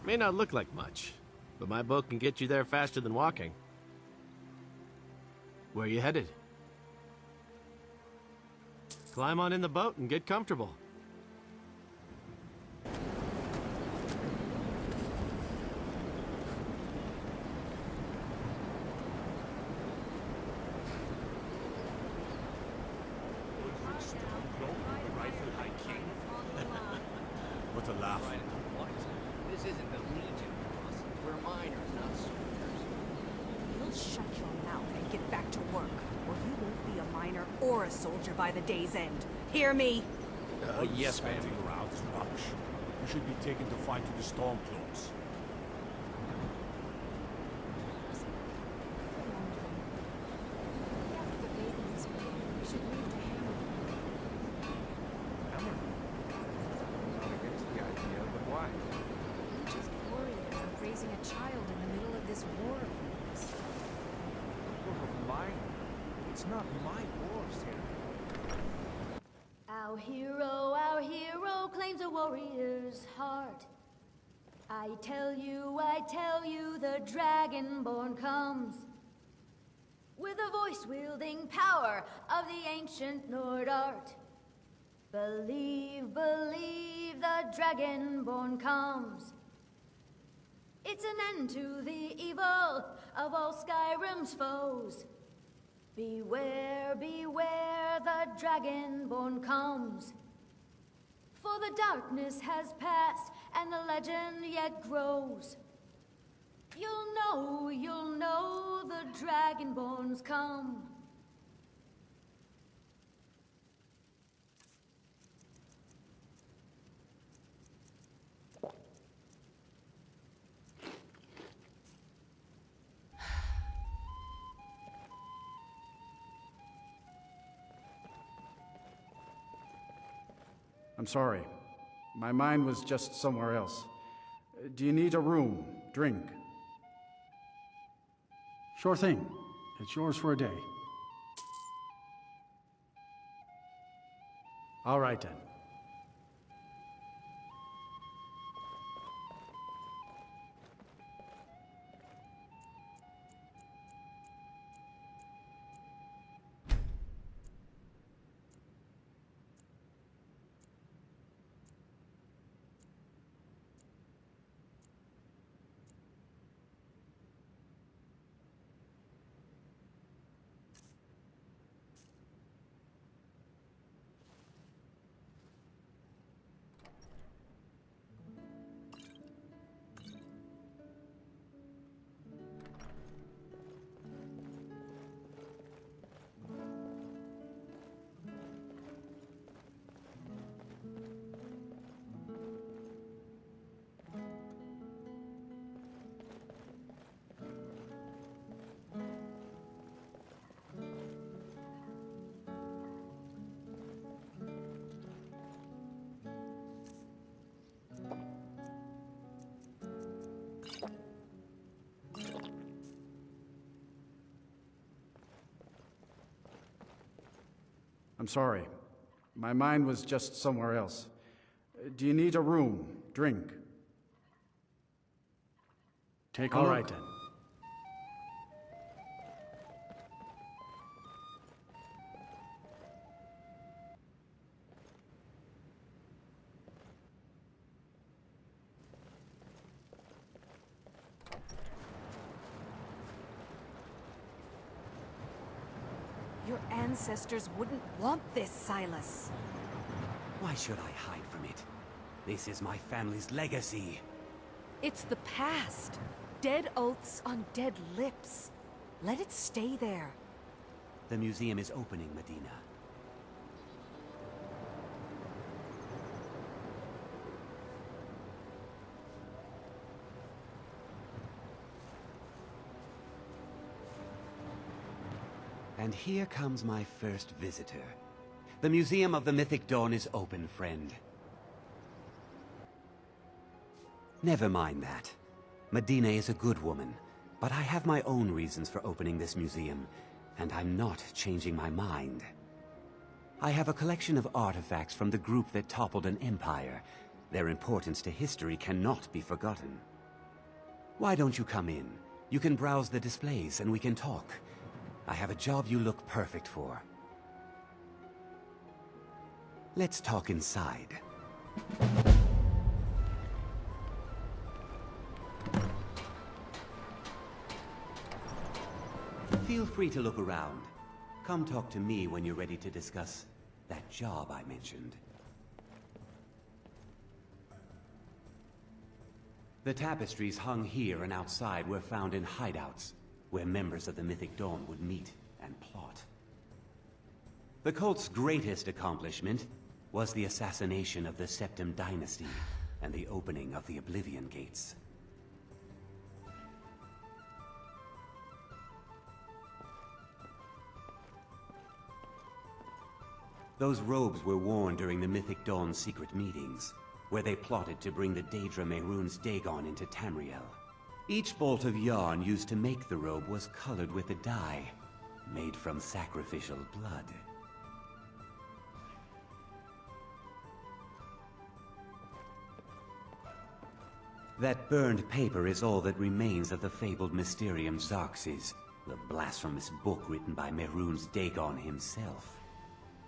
May not look like much, but my boat can get you there faster than walking. Where are you headed? Climb on in the boat and get comfortable. What a laugh. What? This isn't the Legion, boss. We're miners, not soldiers. You'll shut your mouth and get back to work, or you won't be a miner or a soldier by the day's end. Hear me? Yes, ma'am. Standing around is rubbish. You should be taken to fight to the Stormcloaks. Raising a child in the middle of this war of yours. War of mine? It's not my wars here. Our hero claims a warrior's heart. I tell you, the Dragonborn comes. With a voice-wielding power of the ancient Nord art. Believe, the Dragonborn comes. It's an end to the evil of all Skyrim's foes. Beware, the Dragonborn comes. For the darkness has passed and the legend yet grows. You'll know the Dragonborn's come. I'm sorry. My mind was just somewhere else. Do you need a room? Drink? Sure thing. It's yours for a day. All right then. I'm sorry. My mind was just somewhere else. Do you need a room? Drink? Take a look. All right then. Your ancestors wouldn't want this, Silus. Why should I hide from it? This is my family's legacy. It's the past. Dead oaths on dead lips. Let it stay there. The museum is opening, Medina. And here comes my first visitor. The Museum of the Mythic Dawn is open, friend. Never mind that. Medina is a good woman, but I have my own reasons for opening this museum, and I'm not changing my mind. I have a collection of artifacts from the group that toppled an empire. Their importance to history cannot be forgotten. Why don't you come in? You can browse the displays and we can talk. I have a job you look perfect for. Let's talk inside. Feel free to look around. Come talk to me when you're ready to discuss that job I mentioned. The tapestries hung here and outside were found in hideouts, where members of the Mythic Dawn would meet and plot. The cult's greatest accomplishment was the assassination of the Septim Dynasty and the opening of the Oblivion Gates. Those robes were worn during the Mythic Dawn's secret meetings, where they plotted to bring the Daedra Mehrunes Dagon into Tamriel. Each bolt of yarn used to make the robe was colored with a dye, made from sacrificial blood. That burned paper is all that remains of the fabled Mysterium Xarxes, the blasphemous book written by Mehrunes Dagon himself.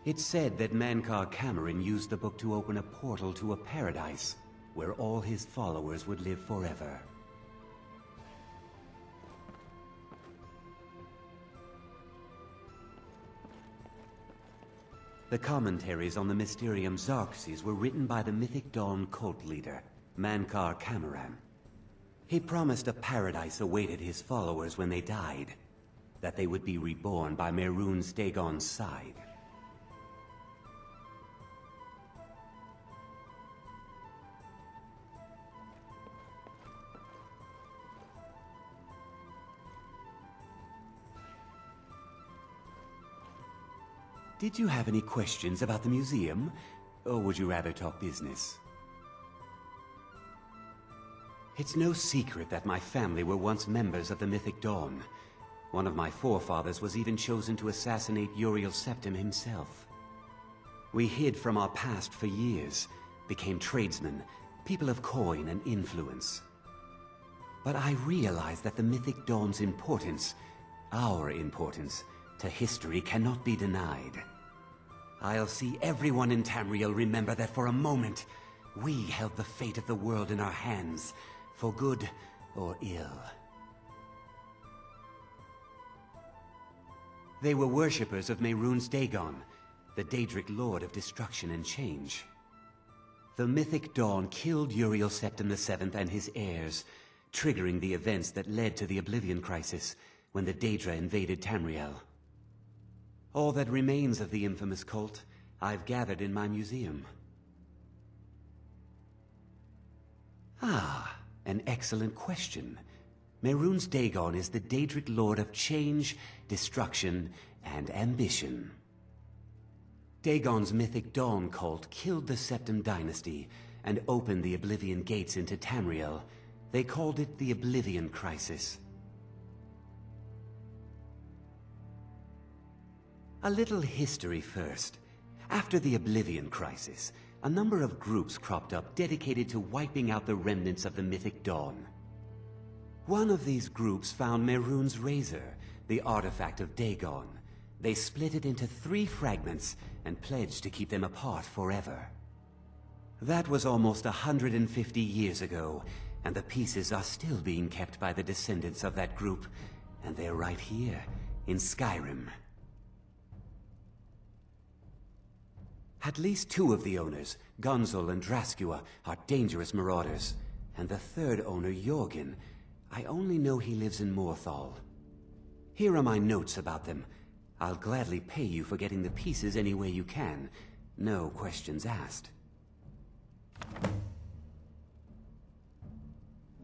It's said that Mankar Cameron used the book to open a portal to a paradise where all his followers would live forever. The commentaries on the Mysterium Xarxes were written by the Mythic Dawn cult leader, Mankar Cameron. He promised a paradise awaited his followers when they died, that they would be reborn by Mehrunes Dagon's side. Did you have any questions about the museum, or would you rather talk business? It's no secret that my family were once members of the Mythic Dawn. One of my forefathers was even chosen to assassinate Uriel Septim himself. We hid from our past for years, became tradesmen, people of coin and influence. But I realized that the Mythic Dawn's importance, our importance, to history cannot be denied. I'll see everyone in Tamriel remember that for a moment, we held the fate of the world in our hands, for good or ill. They were worshippers of Mehrunes Dagon, the Daedric Lord of Destruction and Change. The Mythic Dawn killed Uriel Septim VII and his heirs, triggering the events that led to the Oblivion Crisis when the Daedra invaded Tamriel. All that remains of the infamous cult, I've gathered in my museum. Ah, an excellent question. Mehrunes Dagon is the Daedric Lord of Change, Destruction, and Ambition. Dagon's Mythic Dawn cult killed the Septim Dynasty and opened the Oblivion Gates into Tamriel. They called it the Oblivion Crisis. A little history first. After the Oblivion Crisis, a number of groups cropped up dedicated to wiping out the remnants of the Mythic Dawn. One of these groups found Mehrunes' razor, the artifact of Dagon. They split it into 3 fragments and pledged to keep them apart forever. That was almost 150 years ago, and the pieces are still being kept by the descendants of that group, and they're right here, in Skyrim. At least 2 of the owners, Gunzel and Draskua, are dangerous marauders. And the 3rd owner, Jorgen, I only know he lives in Morthal. Here are my notes about them. I'll gladly pay you for getting the pieces any way you can. No questions asked.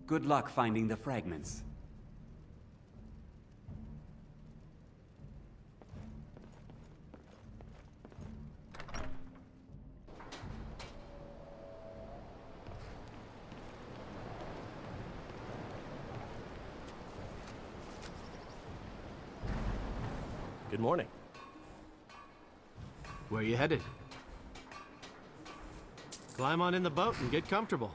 Good luck finding the fragments. Good morning. Where are you headed? Climb on in the boat and get comfortable.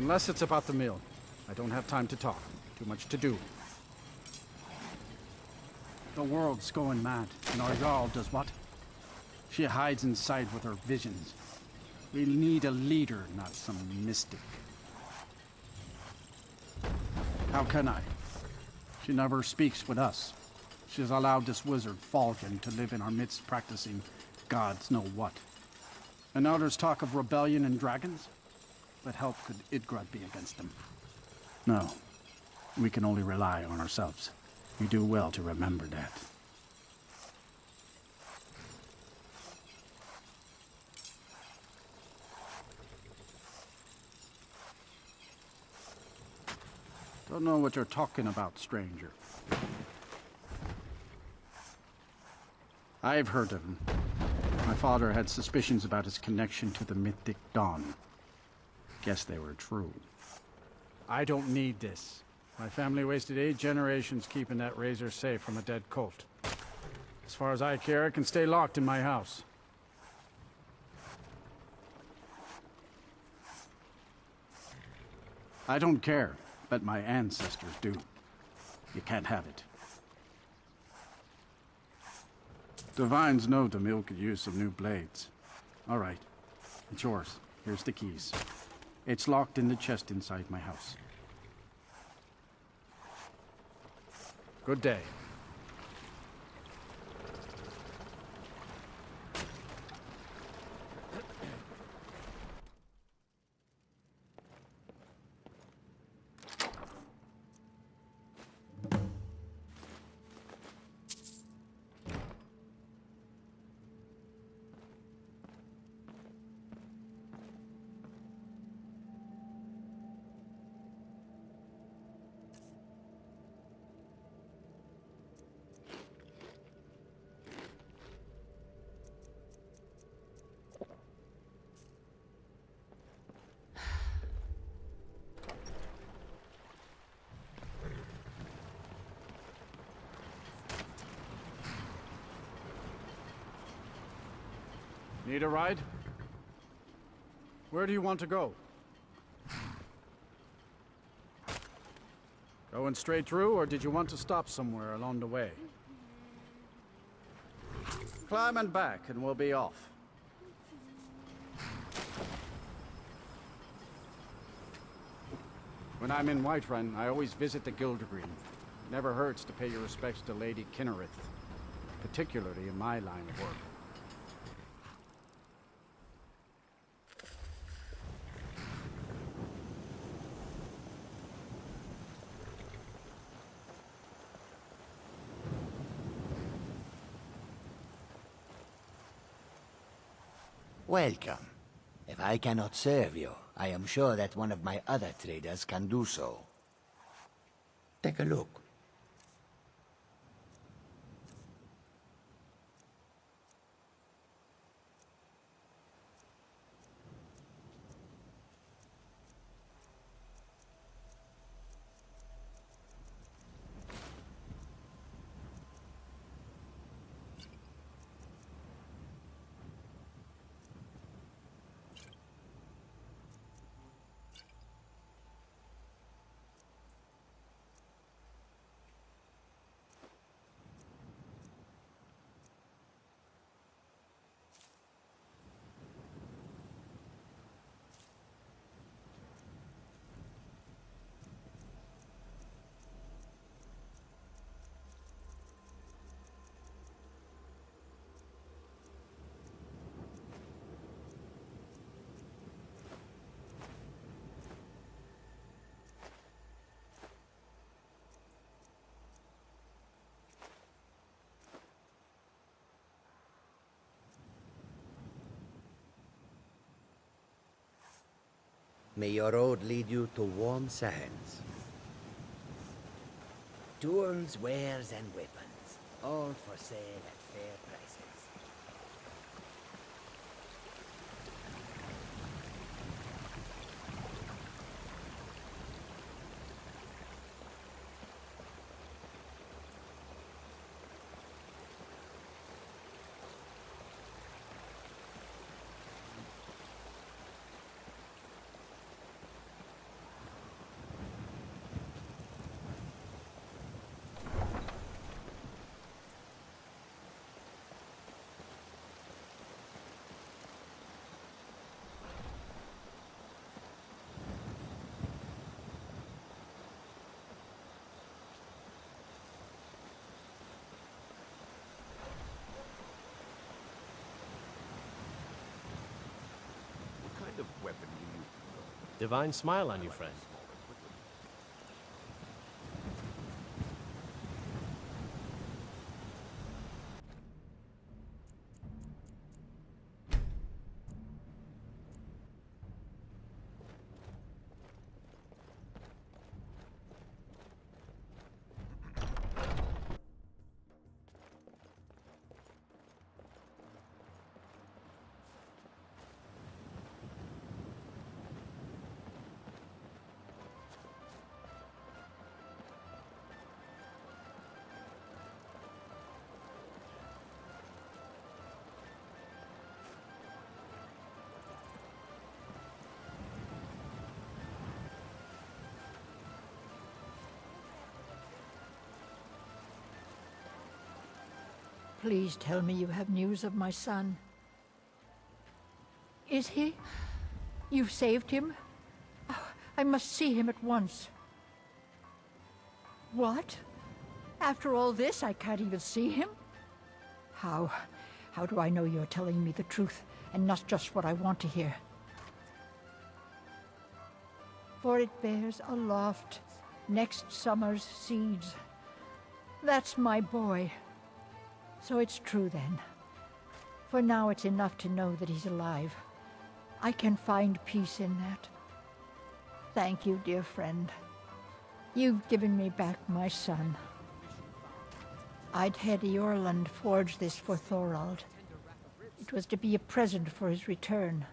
Unless it's about the mill. I don't have time to talk. Too much to do. The world's going mad, and our Jarl does what? She hides inside with her visions. We need a leader, not some mystic. How can I? She never speaks with us. She's allowed this wizard, Falcon, to live in our midst practicing gods know what. And now there's talk of rebellion and dragons? What help could Idgrad be against them? No. We can only rely on ourselves. You do well to remember that. Don't know what you're talking about, stranger. I've heard of him. My father had suspicions about his connection to the Mythic Dawn. Guess they were true. I don't need this. My family wasted 8 generations keeping that razor safe from a dead cult. As far as I care, it can stay locked in my house. I don't care, but my ancestors do. You can't have it. Divines know the mill could use some new blades. All right. It's yours. Here's the keys. It's locked in the chest inside my house. Good day. Need a ride? Where do you want to go? Going straight through, or did you want to stop somewhere along the way? Climb and back, and we'll be off. When I'm in Whiterun, I always visit the Gildergreen. Never hurts to pay your respects to Lady Kinnereth, particularly in my line of work. Welcome. If I cannot serve you, I am sure that one of my other traders can do so. Take a look. May your road lead you to warm sands. Tools, wares, and weapons, all for sale at fair prices. Divine smile on you, friend. Please tell me you have news of my son. Is he? You've saved him? Oh, I must see him at once. What? After all this, I can't even see him? How do I know you're telling me the truth and not just what I want to hear? For it bears aloft next summer's seeds. That's my boy. So it's true then. For now it's enough to know that he's alive. I can find peace in that. Thank you, dear friend. You've given me back my son. I'd had Eorlund forge this for Thorald. It was to be a present for his return.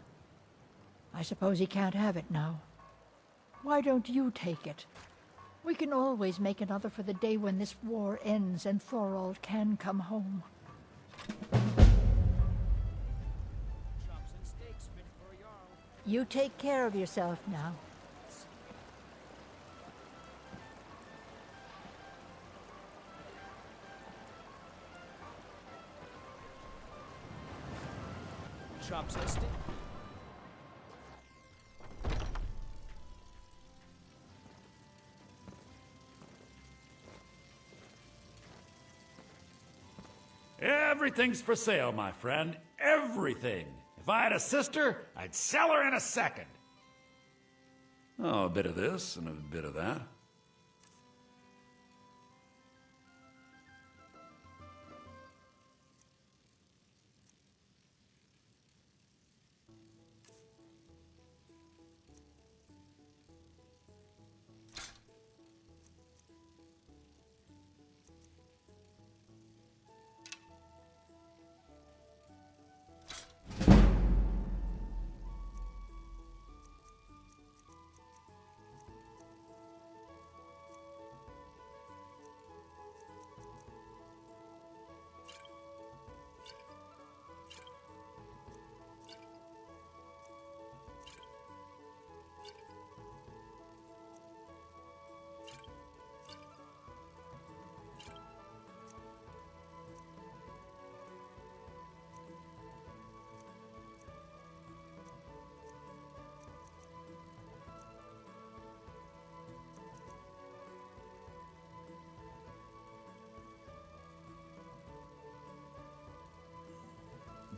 I suppose he can't have it now. Why don't you take it? We can always make another for the day when this war ends and Thorald can come home. You take care of yourself now. Chops and steak. Everything's for sale, my friend. Everything. If I had a sister, I'd sell her in a second. Oh, a bit of this and a bit of that.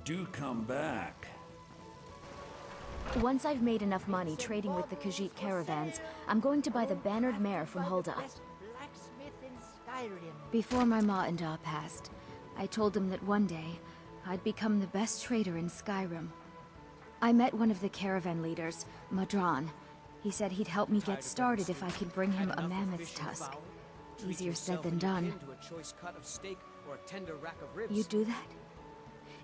Do come back. Once I've made enough money trading with the Khajiit caravans, I'm going to buy the bannered mare from Hulda. Before my ma and Da passed, I told them that one day, I'd become the best trader in Skyrim. I met one of the caravan leaders, Madran. He said he'd help me get started if I could bring him a mammoth's tusk. Easier said than done. You'd do that?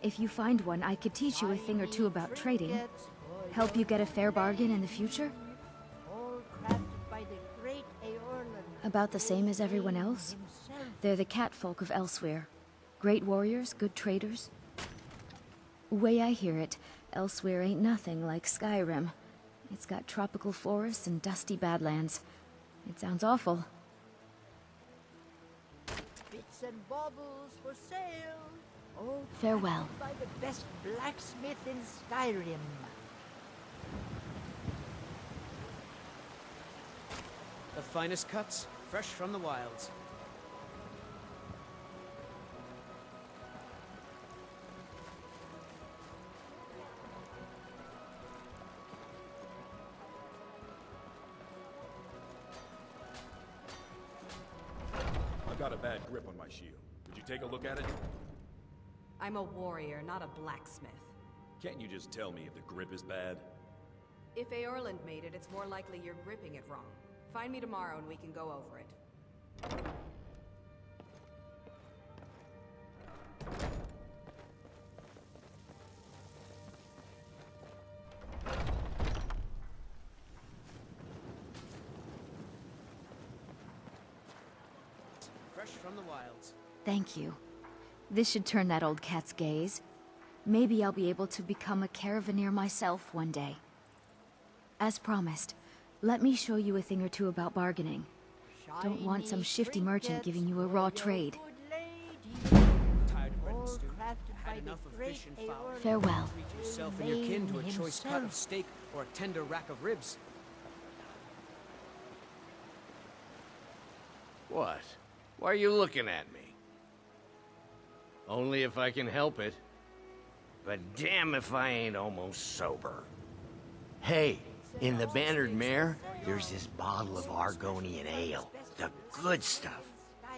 If you find one, I could teach you a thing or two about trading. Help you get a fair bargain in the future? About the same as everyone else? They're the catfolk of Elsewhere. Great warriors, good traders. Way I hear it, Elsewhere ain't nothing like Skyrim. It's got tropical forests and dusty badlands. It sounds awful. Bits and baubles for sale. Farewell. By the best blacksmith in Skyrim. The finest cuts, fresh from the wilds. I got a bad grip on my shield. Would you take a look at it? I'm a warrior, not a blacksmith. Can't you just tell me if the grip is bad? If Eorland made it, it's more likely you're gripping it wrong. Find me tomorrow and we can go over it. Fresh from the wilds. Thank you. This should turn that old cat's gaze. Maybe I'll be able to become a caravaneer myself one day. As promised, let me show you a thing or two about bargaining. Don't want some shifty merchant giving you a raw trade. Tired of bread and stew? Had enough of fish and fowl? Farewell. Treat yourself and your kin to a choice cut of steak or a tender rack of ribs. What? Why are you looking at me? Only if I can help it. But damn if I ain't almost sober. Hey, in the Bannered Mare, there's this bottle of Argonian ale. The good stuff.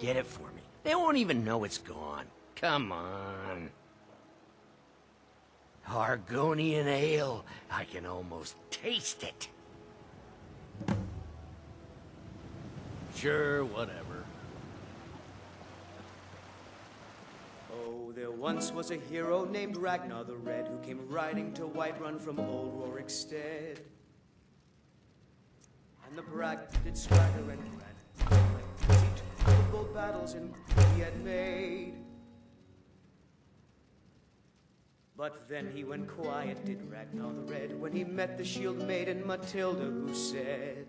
Get it for me. They won't even know it's gone. Come on. Argonian ale. I can almost taste it. Sure, whatever. Oh, there once was a hero named Ragnar the Red who came riding to Whiterun from old Rorikstead. And the brag did swagger and ran, as he took the bold battles and he had made. But then he went quiet, did Ragnar the Red, when he met the shield maiden Matilda, who said,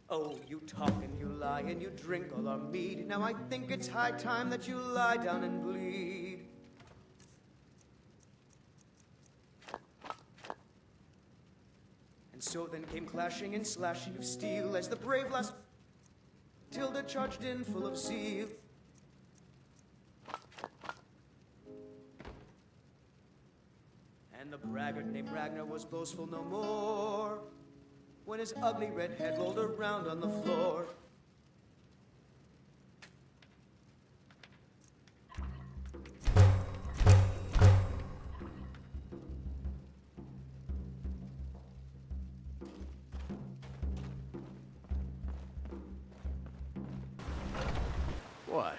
"Oh, you talk and you lie and you drink all our mead. Now I think it's high time that you lie down and bleed." And so then came clashing and slashing of steel as the brave lass Matilda charged in full of zeal. And the braggart named Ragnar was boastful no more when his ugly red head rolled around on the floor. What?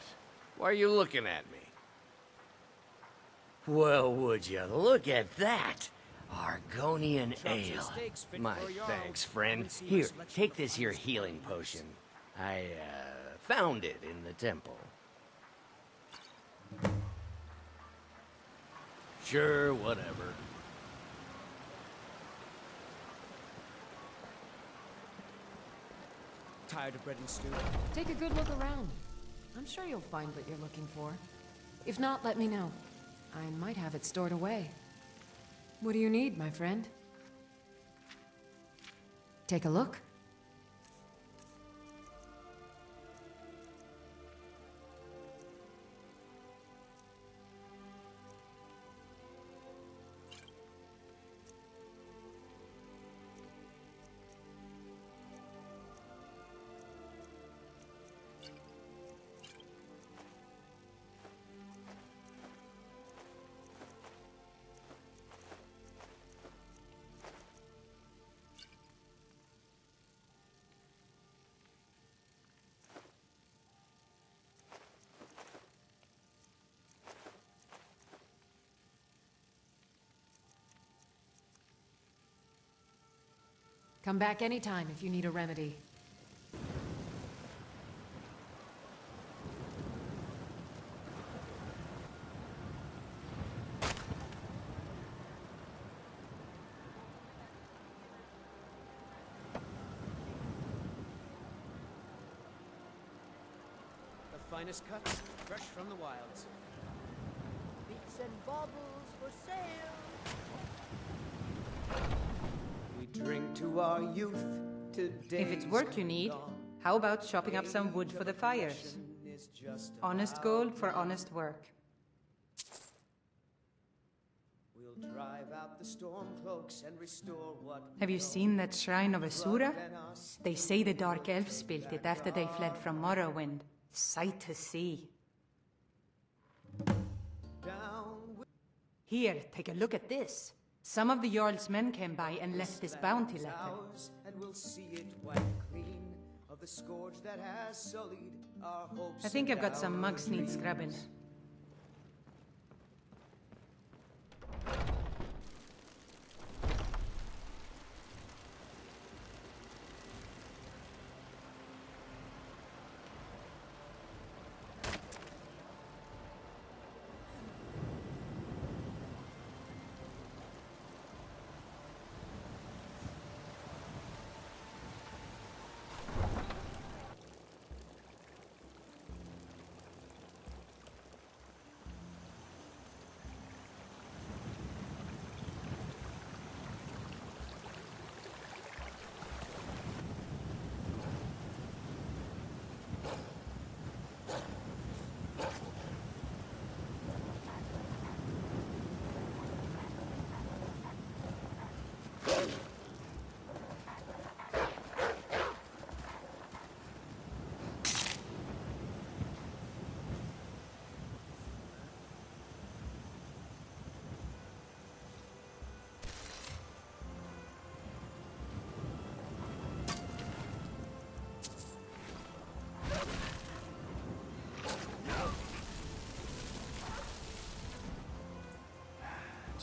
Why are you looking at me? Well, would you look at that? Argonian ale. My thanks, friend. Here, take this here healing potion. I, found it in the temple. Sure, whatever. Tired of bread and stew? Take a good look around. I'm sure you'll find what you're looking for. If not, let me know. I might have it stored away. What do you need, my friend? Take a look. Come back anytime if you need a remedy. The finest cuts, fresh from the wilds. Bits and baubles for sale. We drink to our youth today. If it's work you need, how about chopping up some wood for the fires? Honest gold for honest work. Drive out the storm cloaks and restore what. Have you seen that shrine of Asura? They say the Dark Elves built it after they fled from Morrowind. Sight to see. Here, take a look at this. Some of the Jarl's men came by and left this bounty letter. And we'll see it wiped clean of the scourge that has sullied our hopes. I think I've got some mugs need scrubbing.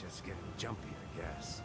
Just getting jumpy, I guess.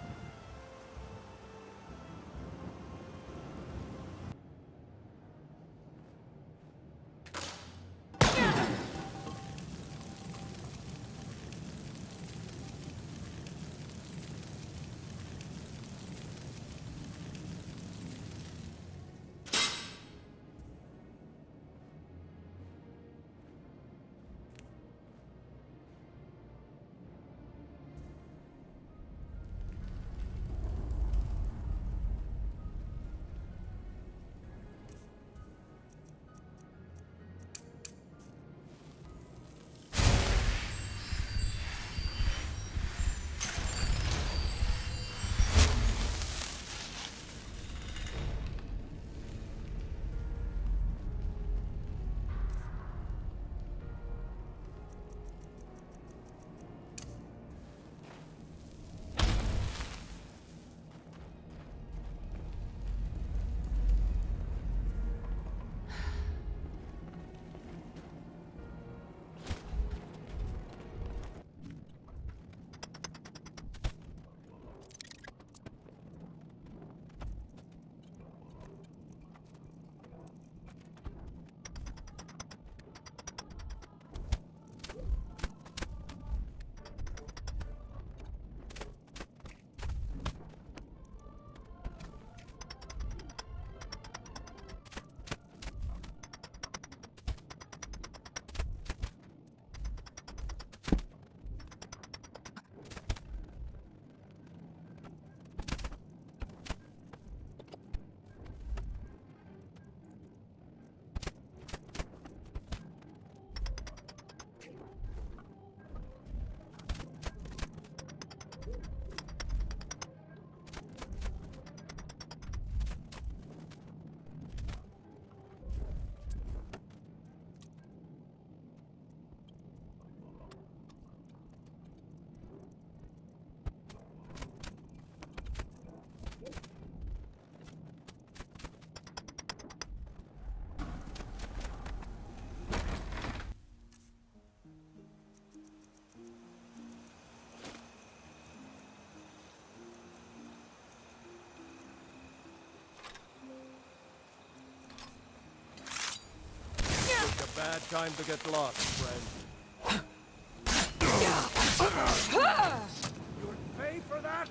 Bad time to get lost, friend. You would pay for that?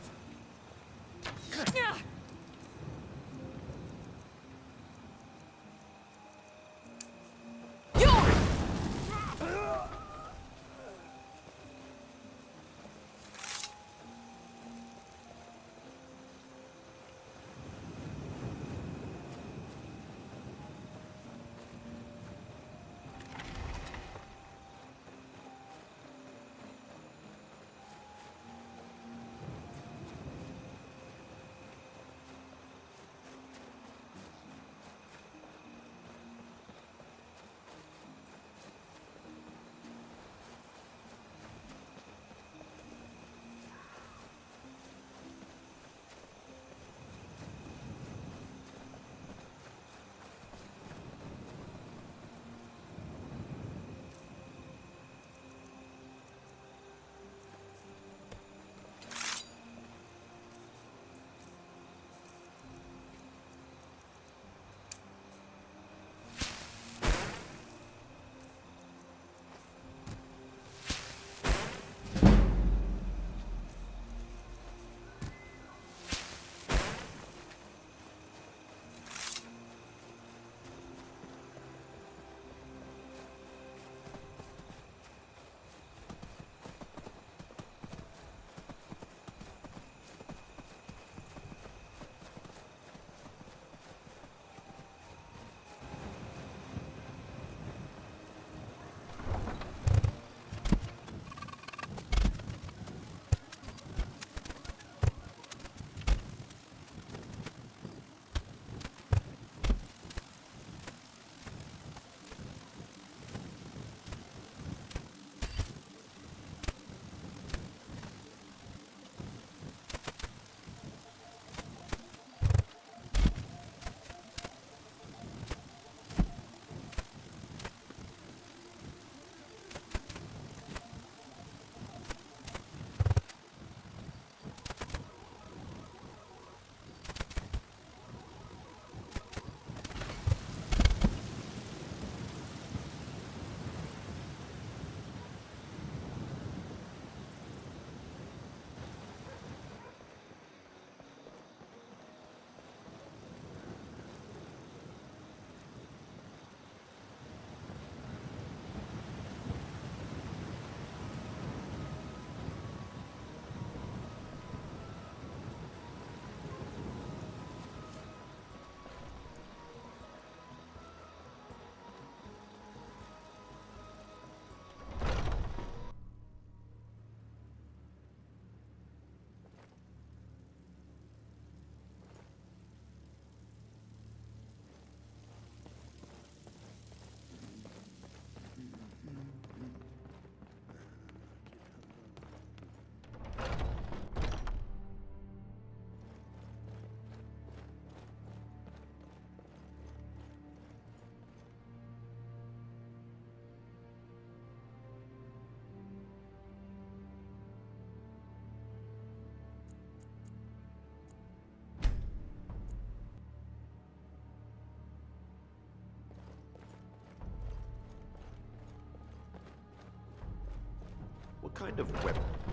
kind of weapon?